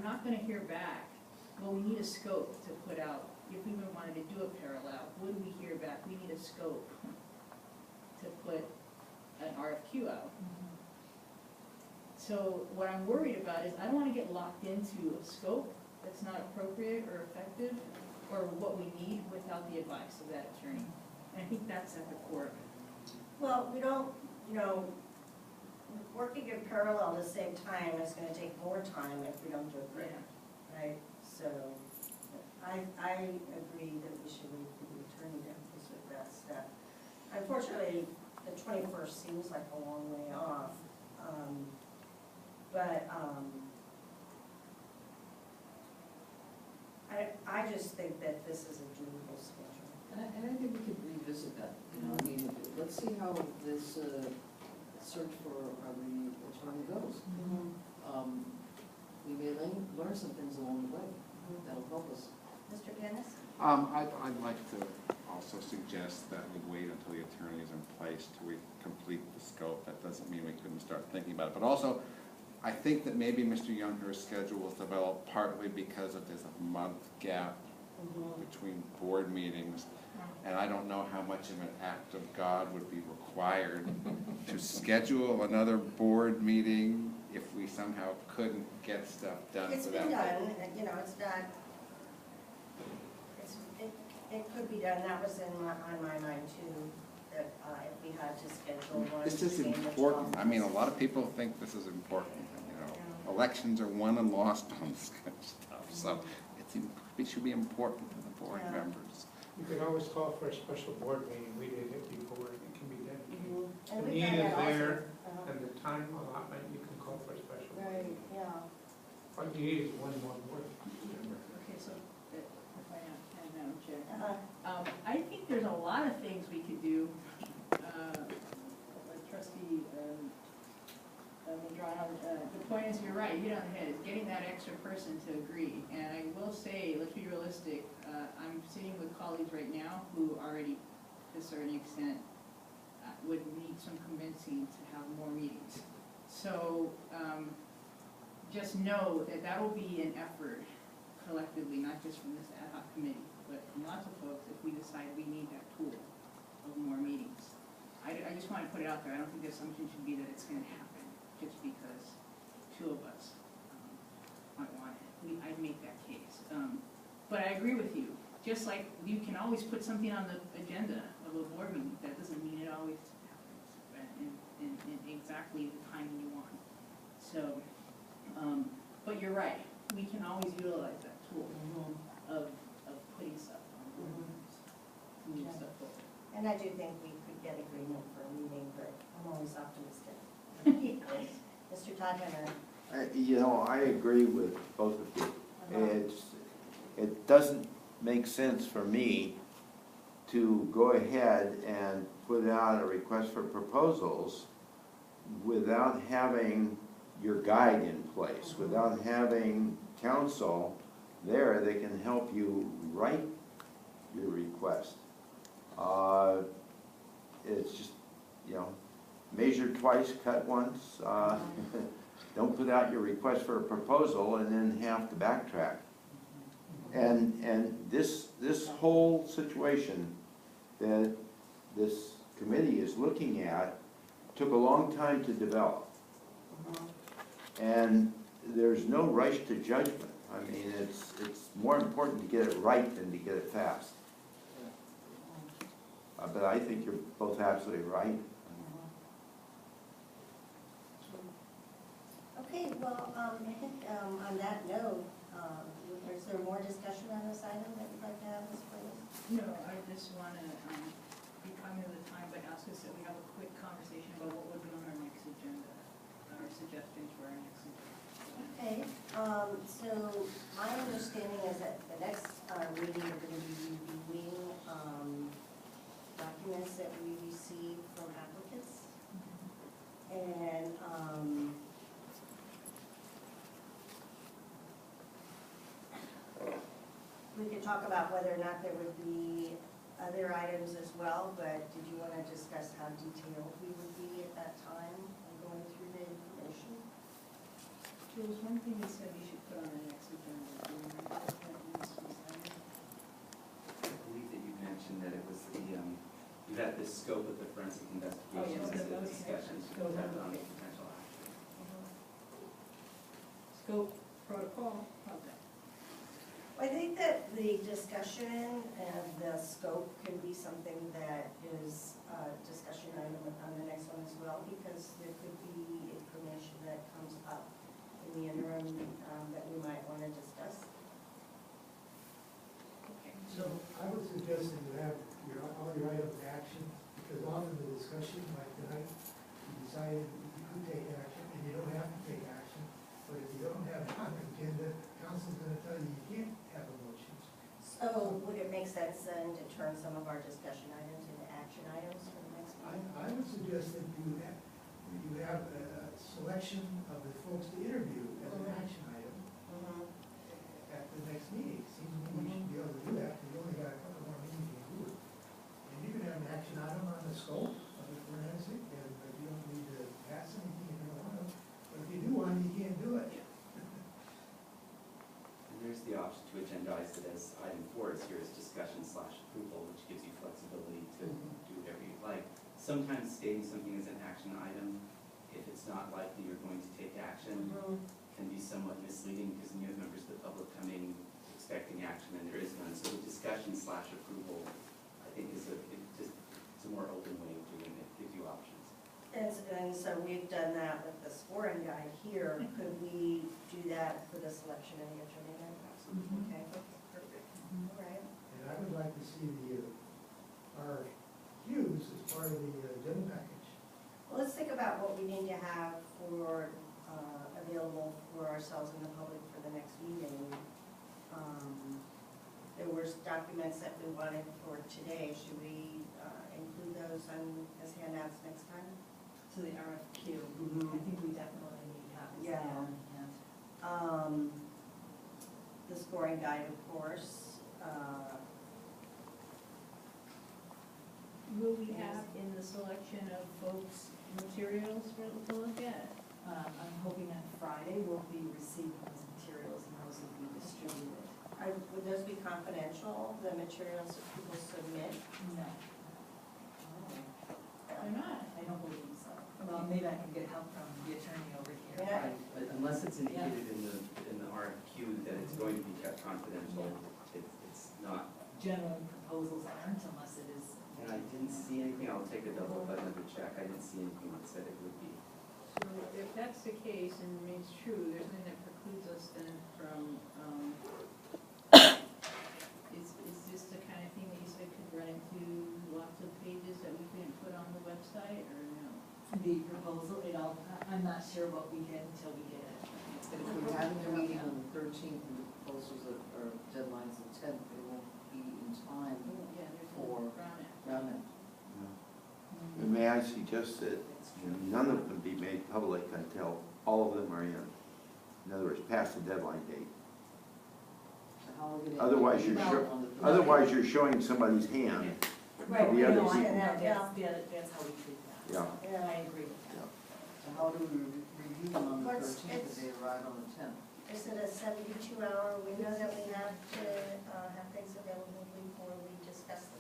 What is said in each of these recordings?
I'm not gonna hear back, well, we need a scope to put out. If we even wanted to do a parallel, would we hear back? We need a scope to put an RFQ out. So what I'm worried about is I don't wanna get locked into a scope that's not appropriate or effective, or what we need without the advice of that attorney. And I think that's at the core of it. Well, we don't, you know, working in parallel at the same time is gonna take more time if we don't do it right, right? So, I agree that we should wait for the attorney to visit that step. Unfortunately, the 21st seems like a long way off, but I just think that this is a doable schedule. And I think we could revisit that, you know, I mean, let's see how this search for our attorney goes. We may learn some things along the way that'll help us. Mr. Dennis? I'd like to also suggest that we wait until the attorney is in place till we complete the scope. That doesn't mean we couldn't start thinking about it, but also, I think that maybe Mr. Younger's schedule was developed partly because of this month gap between board meetings. And I don't know how much of an act of God would be required to schedule another board meeting if we somehow couldn't get stuff done. It's been done, you know, it's not, it could be done. That was on my mind too, that if we had to schedule one. This is important. I mean, a lot of people think this is important, you know. Yeah. Elections are won and lost on this kind of stuff, so it should be important to the board members. You could always call for a special board meeting. We did it before, and it can be done. And The we've need done is that also. there, and the time allotment, you can call for a special. Right, yeah. All you need is one more board member. Okay, so, if I can, Madam Chair. Uh-huh. I think there's a lot of things we could do, like trustee, the point is, you're right, you hit on the head, is getting that extra person to agree. And I will say, let's be realistic, I'm sitting with colleagues right now who already, to a certain extent, would need some convincing to have more meetings. So, just know that that will be an effort collectively, not just from this ad hoc committee, but from lots of folks, if we decide we need that tool of more meetings. I just want to put it out there, I don't think the assumption should be that it's going to happen just because two of us might want it. I'd make that case. But I agree with you, just like you can always put something on the agenda of a board meeting, that doesn't mean it always happens in exactly the timing you want. So, but you're right, we can always utilize that tool of putting stuff on board meetings, to move stuff forward. And I do think we could get agreement for a meeting, but I'm always optimistic. Mr. Todd Henner. You know, I agree with both of you. It doesn't make sense for me to go ahead and put out a request for proposals without having your guide in place, without having counsel there that can help you write your request. It's just, you know, measure twice, cut once. Don't put out your request for a proposal and then have to backtrack. And this whole situation that this committee is looking at took a long time to develop. And there's no rush to judgment. I mean, it's more important to get it right than to get it fast. But I think you're both absolutely right. Okay, well, I think on that note, is there more discussion on this item that you'd like to have, Ms. Williams? No, I just want to be cognizant of the time, but ask us that we have a quick conversation about what would be on our next agenda, our suggestions for our next agenda. Okay, so my understanding is that the next meeting we're going to be reviewing documents that we receive from applicants. And we could talk about whether or not there would be other items as well, but did you want to discuss how detailed we would be at that time and going through the information? Jules, one thing you said you should put on the next agenda, do you remember what that needs to be signed? I believe that you mentioned that it was the, you had the scope of the forensic investigations yes, as a okay. discussion to Scope, have on okay. potential action. Scope, protocol, okay. I think that the discussion and the scope can be something that is a discussion item on the next one as well, because there could be information that comes up in the interim that we might want to discuss. Okay. So I would suggest that you have all your items of action, because often the discussion, like tonight, you decided you could take action, and you don't have to take action. But if you don't have it on the agenda, council's gonna tell you you can't have a motion. So would it make sense then to turn some of our discussion items into action items for the next meeting? I would suggest that you have a selection of the folks to interview as an action item Mhm. at the next meeting. Seems to me we should be able to do that, because you only got a couple more meetings to do it. And you can have an action item on the scope of the forensic, and you don't need to pass anything if you don't want to. But if you do want it, you can't do it. And there's the option to agendize it as item 4 is here is discussion/approval, which gives you flexibility to do whatever you like. Sometimes stating something as an action item, if it's not likely you're going to take action, Mhm. can be somewhat misleading because then you have members of the public coming expecting action and there is none. So the discussion/approval, I think it's a more open way of doing it, gives you options. And so we've done that with the scoring guide here. Could we do that for the selection of the attorney then? Absolutely. Okay, perfect. All right. And I would like to see our cues as part of the agenda package. Well, let's think about what we need to have for, available for ourselves and the public for the next meeting. There were documents that we wanted for today. Should we include those as handouts next time? So the RFQ, I think we definitely need copies Yeah. now, and The scoring guide, of course. Will we have in the selection of folks materials for to look at? I'm hoping that Friday we'll be receiving those materials and those will be distributed. Would those be confidential, the materials that people submit? No. Why not? I don't believe so. Well, maybe I can get help from the attorney over here. Yeah. But unless it's indicated in the RFQ that it's going to be kept confidential, it's not. General proposals aren't unless it is. And I didn't see anything, I'll take a double check, I didn't see anything that said it would be. So if that's the case and remains true, there's nothing that precludes us then from, is this the kind of thing that you said could run into lots of pages that we couldn't put on the website, or no? The proposal, I'm not sure what we get until we get it. And if we have a meeting on the 13th and the proposals are deadlines the 10th, they won't be in time Yeah, there's for no brown it. around it. And may I suggest that none of them be made public until all of them are in? In other words, past the deadline date. So how are we gonna? Otherwise, you're showing somebody's hand. Right, The we other don't people- want that, yeah. That's how we treat that. Yeah. Yeah. I agree with that. So how do we review them on the What's- 13th if they arrive on the 10th? Is it a 72-hour window that we have to have things available before we discuss them?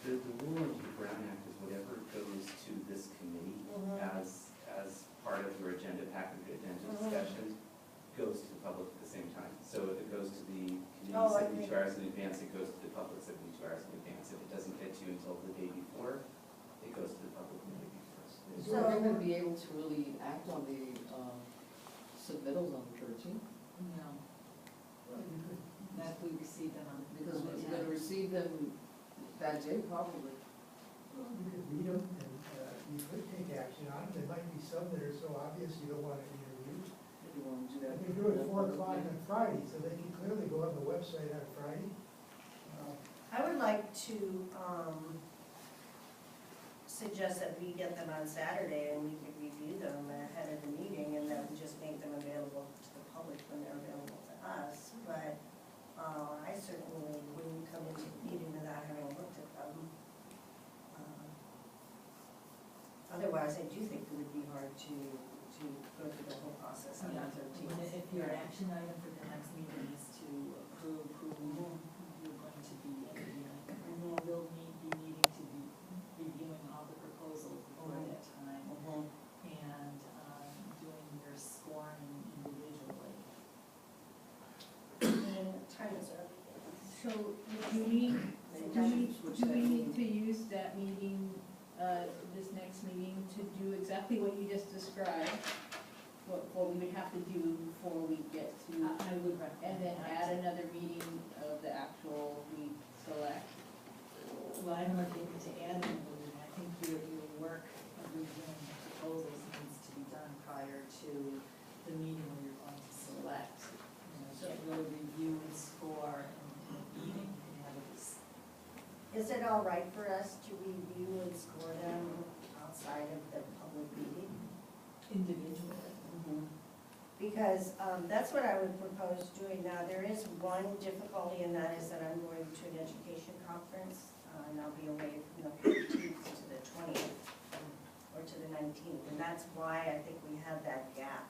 The rule of the Brown Act is whatever goes to this committee Mhm. as part of your agenda package, agenda Mhm. discussion, goes to the public at the same time. So if it goes to the Oh, I committee 72 think- hours in advance, it goes to the public 72 hours in advance. If it doesn't get to you until the day before, it goes to the public the day before. So we're going to be able to really act on the submittals on the 13th? No, Well, you could, not if we receive them on the. Because we're going to receive them that day probably. you could read them, and you could take action on them. There might be some that are so obvious you don't want to interview. If you want to do that. You can do it at 4 o'clock on Friday, so they can clearly go on the website on Friday. I would like to suggest that we get them on Saturday and we could review them ahead of the meeting and then just make them available to the public when they're available to us. But I certainly wouldn't come into the meeting without having looked at them. Otherwise, I do think it would be hard to to go through the whole process on the Yeah, 13th. if your action item for the next meeting is to approve who you're going to be interviewing, we'll be meeting to be reviewing all the proposals before that time and doing your scoring individually. And time is up. So do we need to use that meeting, this next meeting to do exactly what you just described? What we would have to do before we get to, I would recommend. and then that. add another meeting of the actual we select? Well, I don't know if you need to add anything, I think your work of reviewing the proposals needs to be done prior to the meeting where you're going to select. You know, get really review and score and meeting and have it. Is it all right for us to review and score them outside of the public meeting? Individually. Because that's what I would propose doing now. There is one difficulty, and that is that I'm going to an education conference, and I'll be away from the 15th to the 20th, or to the 19th, and that's why I think we have that gap